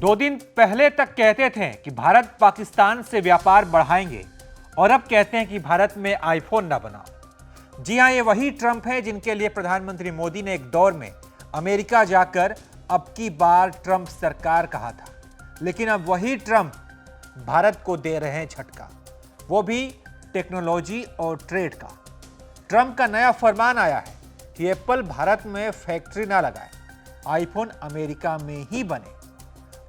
2 दिन पहले तक कहते थे कि भारत पाकिस्तान से व्यापार बढ़ाएंगे और अब कहते हैं कि भारत में आईफोन ना बनाओ। जी हां, ये वही ट्रंप है जिनके लिए प्रधानमंत्री मोदी ने एक दौर में अमेरिका जाकर अब की बार ट्रंप सरकार कहा था। लेकिन अब वही ट्रंप भारत को दे रहे हैं झटका, वो भी टेक्नोलॉजी और ट्रेड का। ट्रंप का नया फरमान आया है कि एप्पल भारत में फैक्ट्री ना लगाए, आईफोन अमेरिका में ही बने।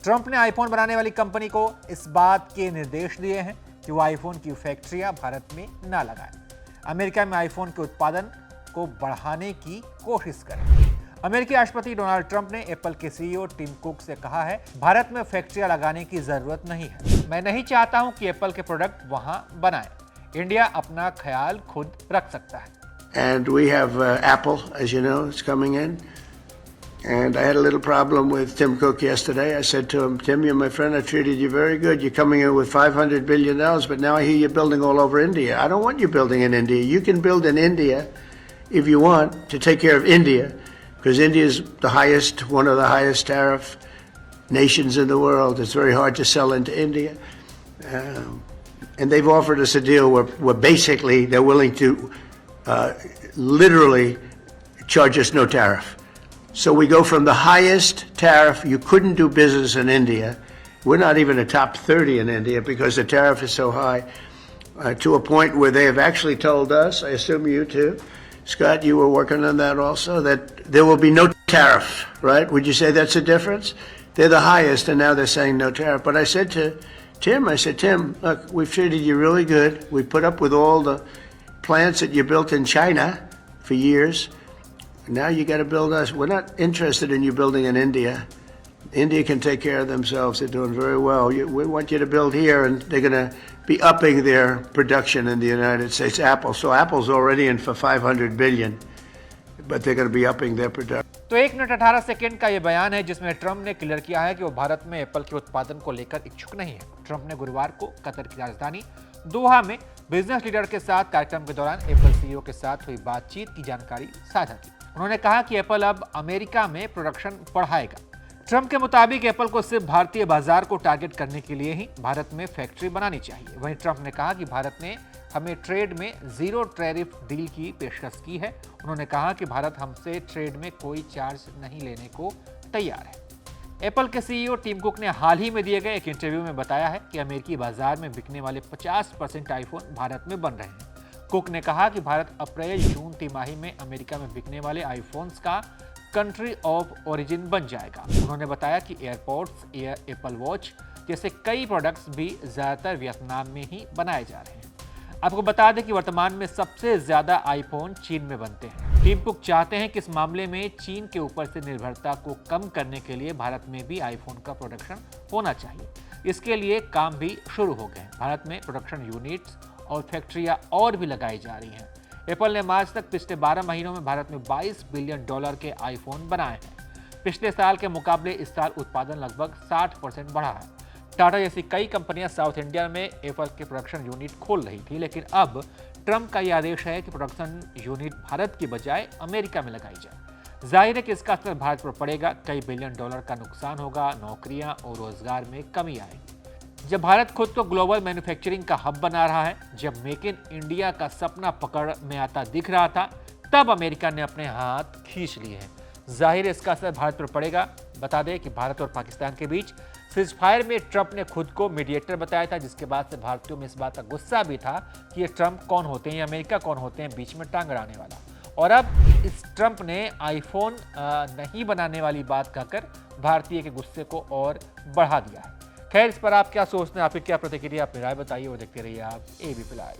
ट्रंप ने आईफोन बनाने वाली कंपनी को इस बात के निर्देश दिए हैं कि वो आईफोन की फैक्ट्रियां भारत में ना लगाए, अमेरिका में आईफोन के उत्पादन को बढ़ाने की कोशिश करें। अमेरिकी राष्ट्रपति डोनाल्ड ट्रंप ने एप्पल के सीईओ टिम कुक से कहा है, भारत में फैक्ट्रियां लगाने की जरूरत नहीं है। मैं नहीं चाहता हूं कि एप्पल के प्रोडक्ट वहां बनाएं। इंडिया अपना ख्याल खुद रख सकता है। And we have Apple, as you know, it's coming in. And I had a little problem with Tim Cook yesterday. I said to him, Tim, you're my friend. I treated you very good. You're coming in with $500 billion, but now I hear you're building all over India. I don't want you building in India. You can build in India if you want to take care of India, because India is one of the highest tariff nations in the world. It's very hard to sell into India. And they've offered us a deal where basically they're willing to literally charge us no tariff. So we go from the highest tariff, you couldn't do business in India, we're not even a top 30 in India because the tariff is so high, to a point where they have actually told us, I assume you too, Scott, you were working on that also, that there will be no tariff, right? Would you say that's a difference? They're the highest and now they're saying no tariff. But I said to Tim, look, we've treated you really good. We put up with all the plants that you built in China for years. Now you got to build us. We're not interested in you building in India. India can take care of themselves. They're doing very well. We want you to build here, and they're going to be upping their production in the United States. Apple. So Apple's already in for $500 billion, but they're going to be upping their production. तो 1 minute 18 second का ये बयान है जिसमें Trump ने clear किया है कि वो भारत में एप्पल के उत्पादन को लेकर इच्छुक नहीं है। ट्रंप ने गुरुवार को कतर की राजधानी दोहा में बिजनेस लीडर के साथ कार्यक्रम के दौरान एप्पल सीईओ के साथ हुई बातचीत की जानकारी साझा की। उन्होंने कहा कि एप्पल अब अमेरिका में प्रोडक्शन बढ़ाएगा। ट्रंप के मुताबिक एप्पल को सिर्फ भारतीय बाजार को टारगेट करने के लिए ही भारत में फैक्ट्री बनानी चाहिए। वहीं ट्रंप ने कहा कि भारत ने हमें ट्रेड में 0 टैरिफ डील की पेशकश की है। उन्होंने कहा कि भारत हमसे ट्रेड में कोई चार्ज नहीं लेने को तैयार है। एप्पल के सीईओ टिम कुक ने हाल ही में दिए गए एक इंटरव्यू में बताया है कि अमेरिकी बाजार में बिकने वाले 50% आईफोन भारत में बन रहे हैं। कुक ने कहा कि भारत अप्रैल-जून तिमाही में अमेरिका में बिकने वाले आईफोन्स का कंट्री ऑफ ओरिजिन बन जाएगा। उन्होंने बताया कि एयरपोर्ट्स, एप्पल वॉच जैसे कई प्रोडक्ट्स भी ज्यादातर वियतनाम में ही बनाए जा रहे हैं। आपको बता दें कि वर्तमान में सबसे ज्यादा आईफोन चीन में बनते हैं। टिम कुक चाहते हैं कि इस मामले में चीन के ऊपर से निर्भरता को कम करने के लिए भारत में भी आईफोन का प्रोडक्शन होना चाहिए। इसके लिए काम भी शुरू हो गए। भारत में प्रोडक्शन यूनिट्स और फैक्ट्रियां और भी लगाई जा रही हैं। एप्पल ने मार्च तक पिछले 12 महीनों में भारत में $22 बिलियन के आईफोन बनाए हैं। पिछले साल के मुकाबले इस साल उत्पादन लगभग 60% बढ़ा है। टाटा जैसी कई कंपनियां साउथ इंडिया में एप्पल के प्रोडक्शन यूनिट खोल रही थी, लेकिन अब ट्रंप का यह आदेश है कि प्रोडक्शन यूनिट भारत की बजाय अमेरिका में लगाई जाए। जाहिर है कि इसका असर भारत पर पड़ेगा। कई बिलियन डॉलर का नुकसान होगा, नौकरियां और रोजगार में कमी आएगी। जब भारत खुद को ग्लोबल मैन्युफैक्चरिंग का हब बना रहा है, जब मेक इन इंडिया का सपना पकड़ में आता दिख रहा था, तब अमेरिका ने अपने हाथ खींच लिए हैं। जाहिर है इसका असर भारत पर पड़ेगा। बता दें कि भारत और पाकिस्तान के बीच सीजफायर में ट्रंप ने खुद को मीडिएटर बताया था, जिसके बाद से भारतीयों में इस बात का गुस्सा भी था कि ये ट्रंप कौन होते हैं या अमेरिका कौन होते हैं बीच में टांग अड़ाने वाला। और अब इस ट्रंप ने आईफोन नहीं बनाने वाली बात कहकर भारतीय के गुस्से को और बढ़ा दिया है। खैर, इस पर आप क्या सोचते हैं, आपकी क्या प्रतिक्रिया, अपनी राय बताइए और देखते रहिए आप एबीपी लाइव।